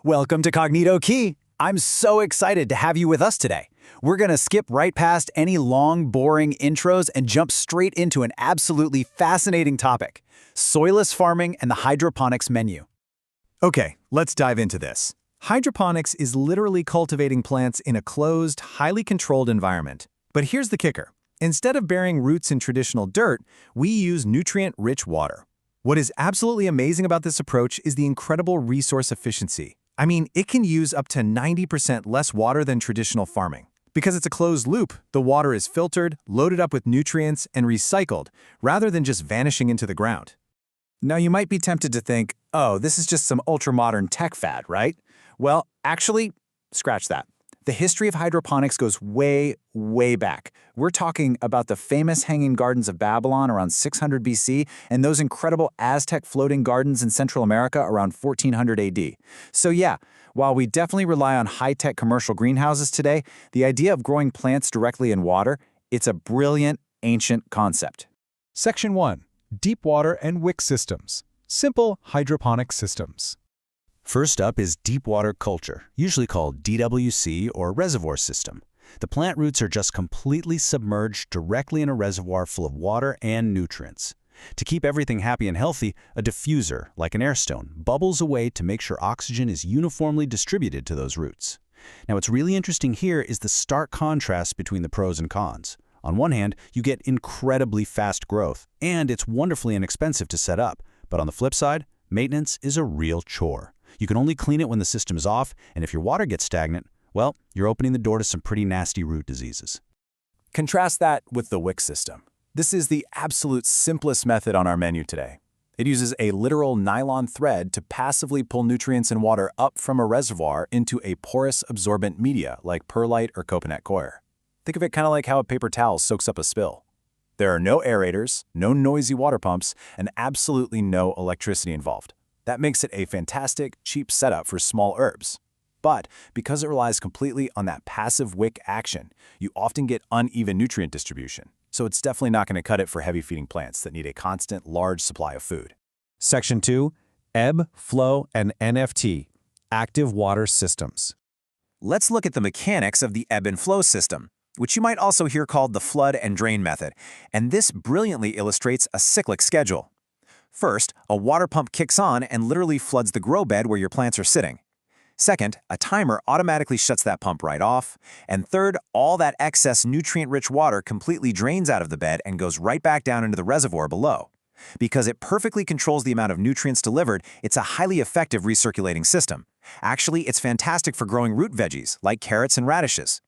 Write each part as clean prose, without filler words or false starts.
Welcome to Kognito Key. I'm so excited to have you with us today. We're going to skip right past any long, boring intros and jump straight into an absolutely fascinating topic: soilless farming and the hydroponics menu. Okay, let's dive into this. Hydroponics is literally cultivating plants in a closed, highly controlled environment. But here's the kicker. Instead of burying roots in traditional dirt, we use nutrient-rich water. What is absolutely amazing about this approach is the incredible resource efficiency. I mean, it can use up to 90% less water than traditional farming. Because it's a closed loop, the water is filtered, loaded up with nutrients, and recycled, rather than just vanishing into the ground. Now, you might be tempted to think, oh, this is just some ultra-modern tech fad, right? Well, actually, scratch that. The history of hydroponics goes way, way back. We're talking about the famous Hanging Gardens of Babylon around 600 BC and those incredible Aztec floating gardens in Central America around 1400 AD. So yeah, while we definitely rely on high-tech commercial greenhouses today, the idea of growing plants directly in water, it's a brilliant, ancient concept. Section 1. Deepwater and Wick systems. Simple hydroponic systems. First up is deepwater culture, usually called DWC or reservoir system. The plant roots are just completely submerged directly in a reservoir full of water and nutrients. To keep everything happy and healthy, a diffuser, like an air stone, bubbles away to make sure oxygen is uniformly distributed to those roots. Now, what's really interesting here is the stark contrast between the pros and cons. On one hand, you get incredibly fast growth, and it's wonderfully inexpensive to set up. But on the flip side, maintenance is a real chore. You can only clean it when the system is off, and if your water gets stagnant, well, you're opening the door to some pretty nasty root diseases. Contrast that with the Wick system. This is the absolute simplest method on our menu today. It uses a literal nylon thread to passively pull nutrients and water up from a reservoir into a porous absorbent media like perlite or coconut coir. Think of it kind of like how a paper towel soaks up a spill. There are no aerators, no noisy water pumps, and absolutely no electricity involved. That makes it a fantastic, cheap setup for small herbs. But because it relies completely on that passive wick action, you often get uneven nutrient distribution. So it's definitely not going to cut it for heavy-feeding plants that need a constant, large supply of food. Section 2. Ebb, Flow, and NFT. Active water systems. Let's look at the mechanics of the ebb and flow system, which you might also hear called the flood and drain method. And this brilliantly illustrates a cyclic schedule. First, a water pump kicks on and literally floods the grow bed where your plants are sitting. Second, a timer automatically shuts that pump right off. And third, all that excess nutrient-rich water completely drains out of the bed and goes right back down into the reservoir below. Because it perfectly controls the amount of nutrients delivered, it's a highly effective recirculating system. Actually, it's fantastic for growing root veggies, like carrots and radishes.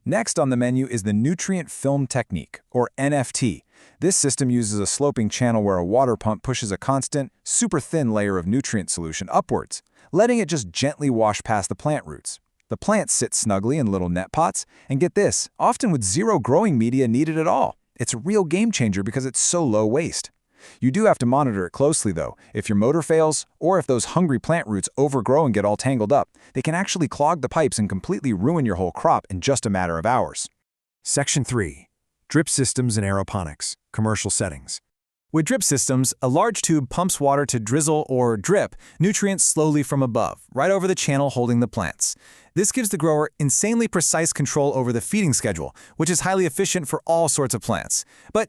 Next on the menu is the nutrient film technique, or NFT. This system uses a sloping channel where a water pump pushes a constant, super thin layer of nutrient solution upwards, letting it just gently wash past the plant roots. The plants sit snugly in little net pots, and get this, often with zero growing media needed at all. It's a real game changer because it's so low waste. You do have to monitor it closely though. If your motor fails, or if those hungry plant roots overgrow and get all tangled up, they can actually clog the pipes and completely ruin your whole crop in just a matter of hours. Section 3. Drip systems and aeroponics, commercial settings. With drip systems, a large tube pumps water to drizzle or drip nutrients slowly from above, right over the channel holding the plants. This gives the grower insanely precise control over the feeding schedule, which is highly efficient for all sorts of plants. But,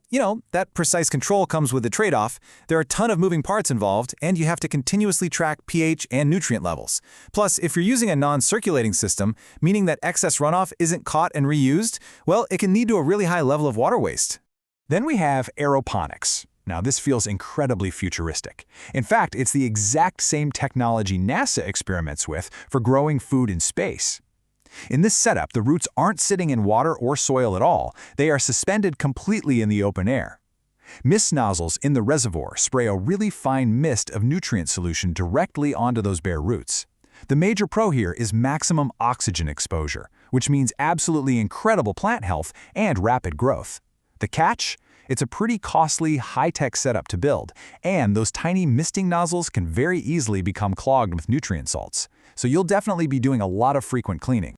that precise control comes with a trade-off. There are a ton of moving parts involved, and you have to continuously track pH and nutrient levels. Plus, if you're using a non-circulating system, meaning that excess runoff isn't caught and reused, well, it can lead to a really high level of water waste. Then we have aeroponics. Now, this feels incredibly futuristic. In fact, it's the exact same technology NASA experiments with for growing food in space. In this setup, the roots aren't sitting in water or soil at all. They are suspended completely in the open air. Mist nozzles in the reservoir spray a really fine mist of nutrient solution directly onto those bare roots. The major pro here is maximum oxygen exposure, which means absolutely incredible plant health and rapid growth. The catch? It's a pretty costly, high-tech setup to build, and those tiny misting nozzles can very easily become clogged with nutrient salts. So you'll definitely be doing a lot of frequent cleaning.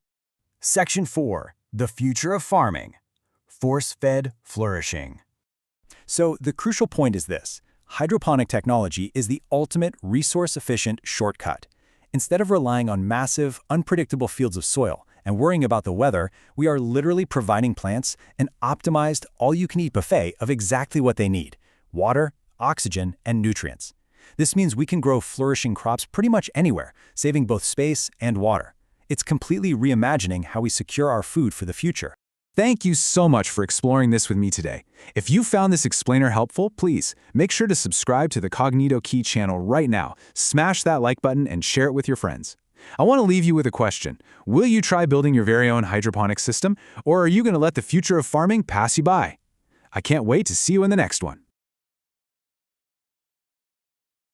Section 4. The future of farming. Force-fed flourishing. So the crucial point is this: hydroponic technology is the ultimate resource-efficient shortcut. Instead of relying on massive, unpredictable fields of soil and worrying about the weather, we are literally providing plants an optimized, all-you-can-eat buffet of exactly what they need: water, oxygen, and nutrients. This means we can grow flourishing crops pretty much anywhere, saving both space and water. It's completely reimagining how we secure our food for the future. Thank you so much for exploring this with me today. If you found this explainer helpful, please make sure to subscribe to the Kognito Key channel right now, smash that like button, and share it with your friends. I want to leave you with a question. Will you try building your very own hydroponic system, or are you going to let the future of farming pass you by? I can't wait to see you in the next one.